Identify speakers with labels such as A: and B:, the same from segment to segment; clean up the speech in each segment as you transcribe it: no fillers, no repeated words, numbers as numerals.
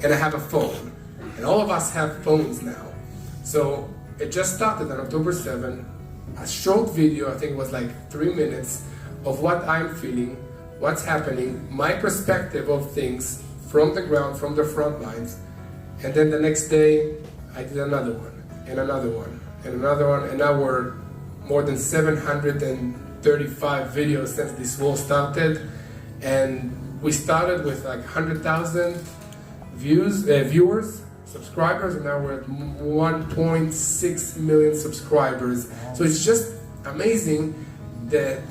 A: and I have a phone. And all of us have phones now. So it just started on October 7th, a short video, I think it was like 3 minutes, of what I'm feeling, what's happening, my perspective of things from the ground, from the front lines. And then the next day, I did another one, and another one, and another one, and now we're more than 735 videos since this war started. And we started with like 100,000 viewers, subscribers, and now we're at 1.6 million subscribers. So it's just amazing that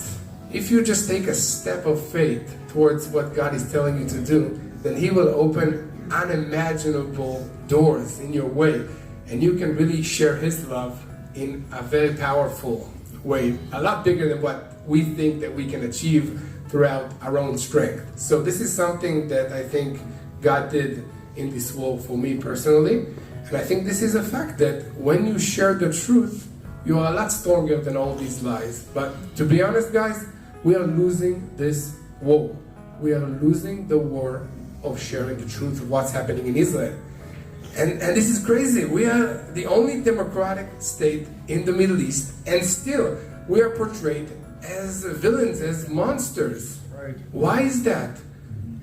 A: if you just take a step of faith towards what God is telling you to do, then He will open unimaginable doors in your way, and you can really share His love in a very powerful way, a lot bigger than what we think that we can achieve throughout our own strength. So this is something that I think God did in this war for me personally, and I think this is a fact that when you share the truth, you are a lot stronger than all these lies. But to be honest, guys, we are losing this war. We are losing the war of sharing the truth of what's happening in Israel. And this is crazy. We are the only democratic state in the Middle East, and still we are portrayed as villains, as monsters.
B: Right.
A: Why is that?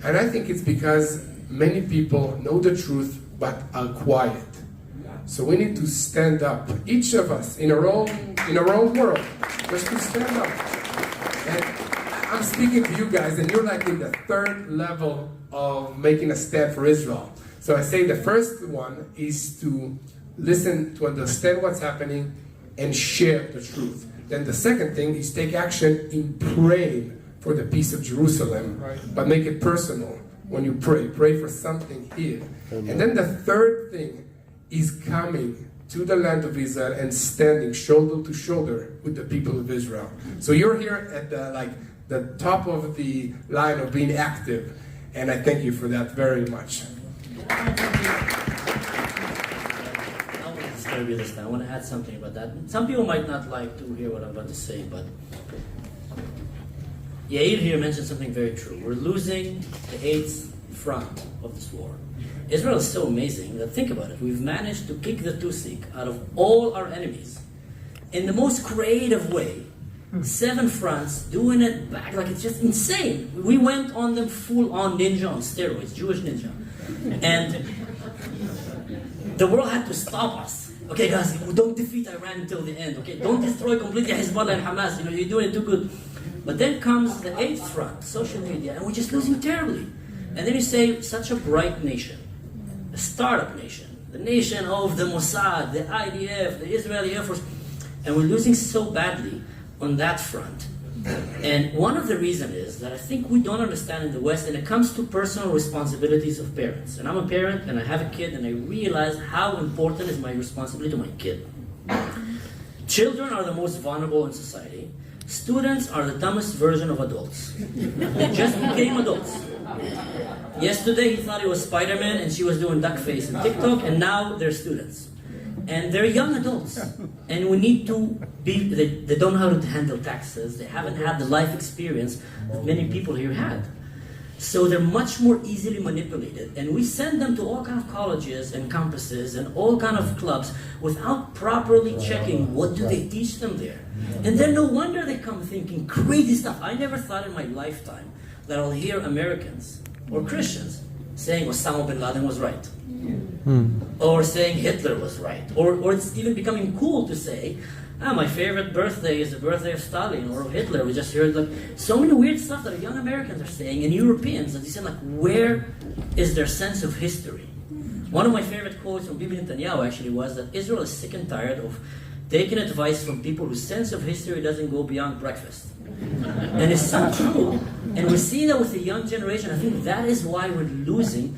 A: And I think it's because many people know the truth but are quiet. So we need to stand up, each of us in our own world, just to stand up. And I'm speaking to you guys, and you're like in the third level of making a stand for Israel. So I say the first one is to listen, to understand what's happening, and share the truth. Then the second thing is take action in praying for the peace of Jerusalem,
B: right,
A: but make it personal. When you pray for something here. And then the third thing is coming to the land of Israel and standing shoulder to shoulder with the people of Israel. So you're here at the top of the line of being active, and I thank you for that very much.
C: I want to disturb you this time. I want to add something about that. Some people might not like to hear what I'm about to say, but Yair here mentioned something very true. We're losing the eighth front of this war. Israel is so amazing that, think about it, we've managed to kick the tusik out of all our enemies in the most creative way. 7 fronts, doing it back, like it's just insane. We went on them full on ninja on steroids, Jewish ninja. And the world had to stop us. Okay guys, don't defeat Iran until the end, okay? Don't destroy completely Hezbollah and Hamas, you're doing it too good. But then comes the 8th front, social media, and we're just losing terribly. And then you say, such a bright nation, a startup nation, the nation of the Mossad, the IDF, the Israeli Air Force, and we're losing so badly on that front. And one of the reasons is that I think we don't understand in the West, and it comes to personal responsibilities of parents. And I'm a parent, and I have a kid, and I realize how important is my responsibility to my kid. Children are the most vulnerable in society. Students are the dumbest version of adults. They just became adults. Yesterday he thought he was Spider-Man and she was doing duck face in TikTok, and now they're students. And they're young adults. And we need to be, they don't know how to handle taxes. They haven't had the life experience that many people here had. So they're much more easily manipulated. And we send them to all kind of colleges and campuses and all kind of clubs without properly checking what do they teach them there. And then no wonder they come thinking crazy stuff. I never thought in my lifetime that I'll hear Americans or Christians saying Osama bin Laden was right. Or saying Hitler was right. Or it's even becoming cool to say, my favorite birthday is the birthday of Stalin or of Hitler. We just heard like so many weird stuff that young Americans are saying, and Europeans, that they say like, where is their sense of history? One of my favorite quotes from Bibi Netanyahu actually was that Israel is sick and tired of taking advice from people whose sense of history doesn't go beyond breakfast. And it's so true. And we see that with the young generation. I think that is why we're losing.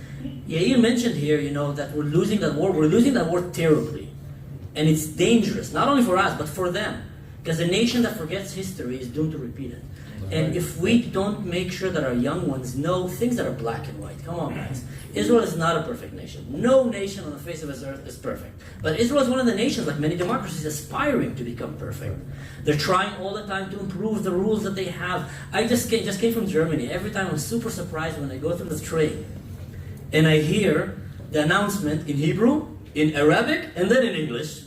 C: Yair mentioned here, that we're losing that war. We're losing that war terribly. And it's dangerous, not only for us, but for them. Because a nation that forgets history is doomed to repeat it. And if we don't make sure that our young ones know things that are black and white, come on guys. Israel is not a perfect nation. No nation on the face of this earth is perfect. But Israel is one of the nations, like many democracies, aspiring to become perfect. They're trying all the time to improve the rules that they have. I just came from Germany. Every time I'm super surprised when I go through the train and I hear the announcement in Hebrew, in Arabic, and then in English.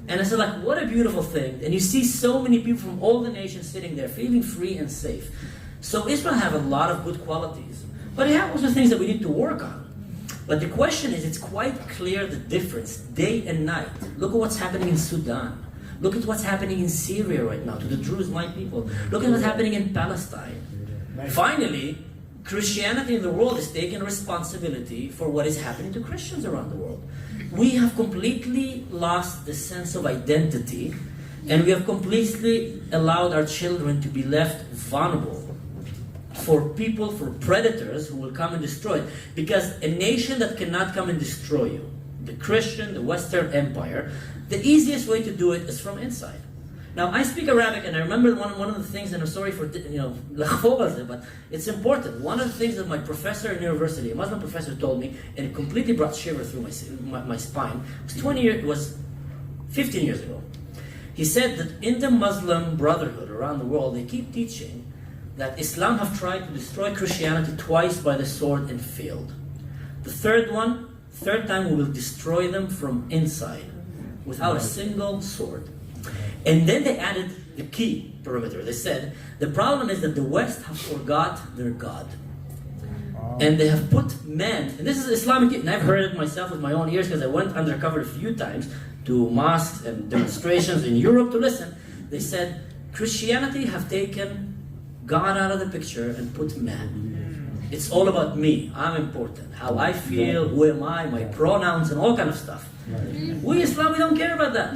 C: And I said, like, what a beautiful thing. And you see so many people from all the nations sitting there, feeling free and safe. So Israel have a lot of good qualities. But it has also things that we need to work on. But the question is, it's quite clear the difference, day and night. Look at what's happening in Sudan. Look at what's happening in Syria right now to the Druze, my people. Look at what's happening in Palestine. Finally, Christianity in the world is taking responsibility for what is happening to Christians around the world. We have completely lost the sense of identity, and we have completely allowed our children to be left vulnerable for people, for predators who will come and destroy it. Because a nation that cannot come and destroy you, the Christian, the Western Empire, the easiest way to do it is from inside. Now, I speak Arabic, and I remember one of the things, and I'm sorry for, but it's important. One of the things that my professor in university, a Muslim professor, told me, and it completely brought shivers through my spine, it was 15 years ago. He said that in the Muslim Brotherhood around the world, they keep teaching that Islam have tried to destroy Christianity twice by the sword and failed. The third time we will destroy them from inside, without a single sword. And then they added the key perimeter. They said, the problem is that the West have forgot their God. And they have put man, and this is Islamic, and I've heard it myself with my own ears because I went undercover a few times to mosques and demonstrations in Europe to listen. They said, Christianity have taken God out of the picture and put man. It's all about me. I'm important. How I feel, who am I, my pronouns, and all kind of stuff. We Islam, we don't care about that.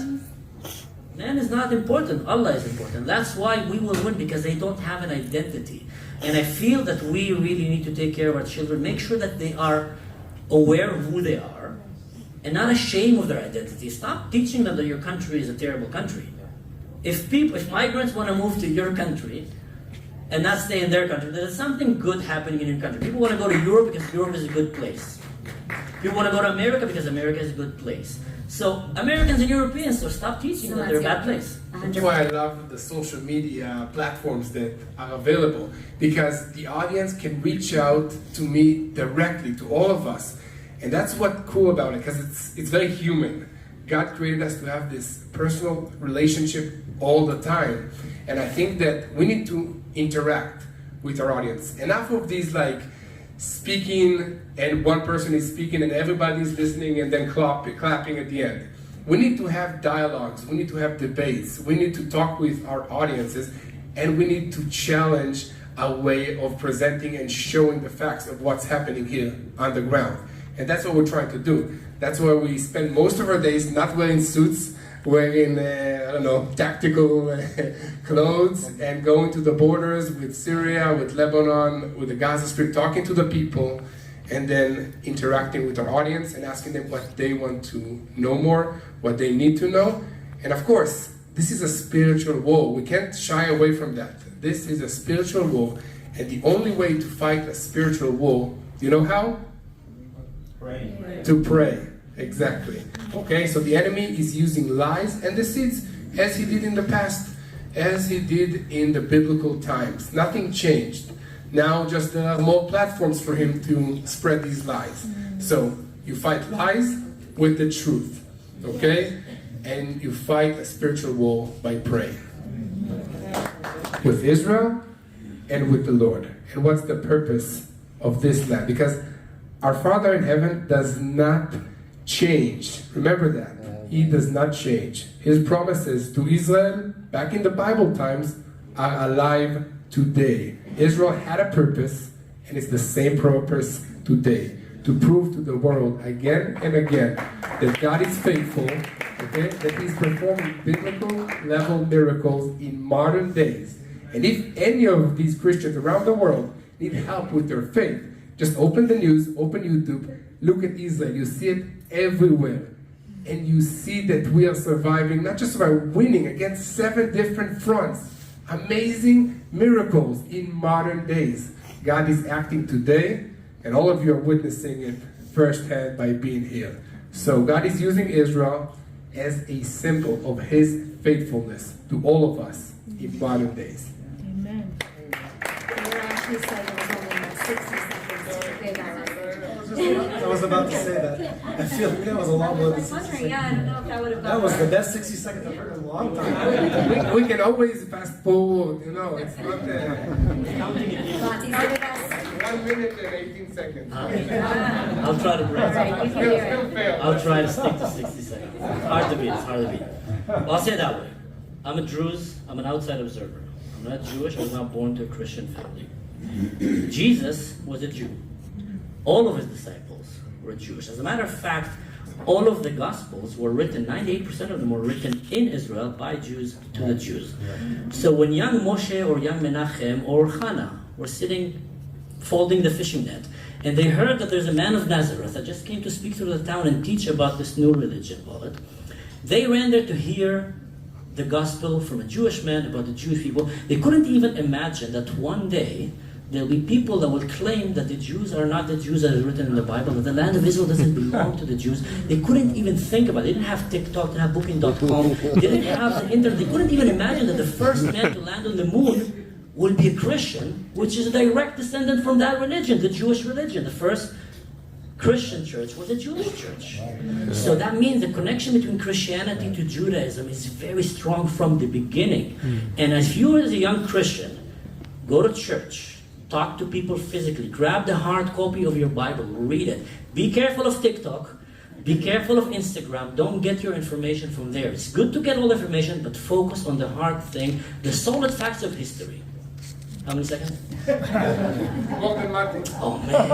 C: Man is not important. Allah is important. That's why we will win, because they don't have an identity. And I feel that we really need to take care of our children, make sure that they are aware of who they are and not ashamed of their identity. Stop teaching them that your country is a terrible country. If migrants want to move to your country and not stay in their country, there's something good happening in your country. People want to go to Europe because Europe is a good place. People want to go to America because America is a good place. So Americans and Europeans, so stop teaching them that they're a bad place.
A: That's why I love the social media platforms that are available, because the audience can reach out to me directly, to all of us. And that's what's cool about it, because it's very human. God created us to have this personal relationship all the time. And I think that we need to interact with our audience. Enough of these like speaking and one person is speaking and everybody's listening and then clapping at the end. We need to have dialogues, we need to have debates, we need to talk with our audiences, and we need to challenge our way of presenting and showing the facts of what's happening here on the ground. And that's what we're trying to do. That's why we spend most of our days not wearing suits, wearing, tactical clothes, and going to the borders with Syria, with Lebanon, with the Gaza Strip, talking to the people, and then interacting with our audience and asking them what they want to know more, what they need to know. And of course, this is a spiritual war. We can't shy away from that. This is a spiritual war, and the only way to fight a spiritual war, you know how? Pray. To pray. Exactly. Okay, so the enemy is using lies and deceits as he did in the past, as he did in the biblical times. Nothing changed. Now just there are more platforms for him to spread these lies. So you fight lies with the truth, okay? And you fight a spiritual war by praying. With Israel and with the Lord. And what's the purpose of this land? Because our Father in heaven does not change. Remember that. He does not change. His promises to Israel back in the Bible times are alive today. Israel had a purpose, and it's the same purpose today. To prove to the world again and again that God is faithful, okay? That He's performing biblical level miracles in modern days. And if any of these Christians around the world need help with their faith, just open the news, open YouTube, look at Israel. You see it everywhere. And you see that we are surviving, not just by winning against 7 different fronts. Amazing miracles in modern days. God is acting today, and all of you are witnessing it firsthand by being here. So God is using Israel as a symbol of His faithfulness to all of us in modern days.
B: Amen. We're actually saying it was only 60 seconds. I was about to say that. I feel like that was a long one.
D: I was wondering, yeah, I don't know if that would have
B: That
D: gone
B: was the
D: right.
B: best 60 seconds I've heard in a long time.
A: We can always fast forward, it's not
D: But in order to
A: 1 minute and 18 seconds.
C: I'll try to break
D: All right, you can do it.
A: fail.
C: I'll try to stick to 60 seconds. It's hard to beat. It's hard to beat. Well, I'll say it that way. I'm a Druze. I'm an outside observer. I'm not Jewish. I was not born to a Christian family. Jesus was a Jew. All of his disciples were Jewish. As a matter of fact, all of the Gospels were written, 98% of them were written in Israel by Jews to the Jews. So when young Moshe or young Menachem or Hannah were sitting folding the fishing net, and they heard that there's a man of Nazareth that just came to speak through the town and teach about this new religion, they ran there to hear the gospel from a Jewish man about the Jewish people. They couldn't even imagine that one day there'll be people that will claim that the Jews are not the Jews that is written in the Bible, that the land of Israel doesn't belong to the Jews. They couldn't even think about it. They didn't have TikTok, they didn't have Booking.com, they didn't have the internet. They couldn't even imagine that the first man to land on the moon will be a Christian, which is a direct descendant from that religion, the Jewish religion. The first Christian church was a Jewish church. So that means the connection between Christianity to Judaism is very strong from the beginning. And as you as a young Christian, go to church, talk to people physically, grab the hard copy of your Bible, read it. Be careful of TikTok. Be careful of Instagram. Don't get your information from there. It's good to get all the information, but focus on the hard thing, the solid facts of history. How many seconds?
A: Golden Mati.
C: Oh, man.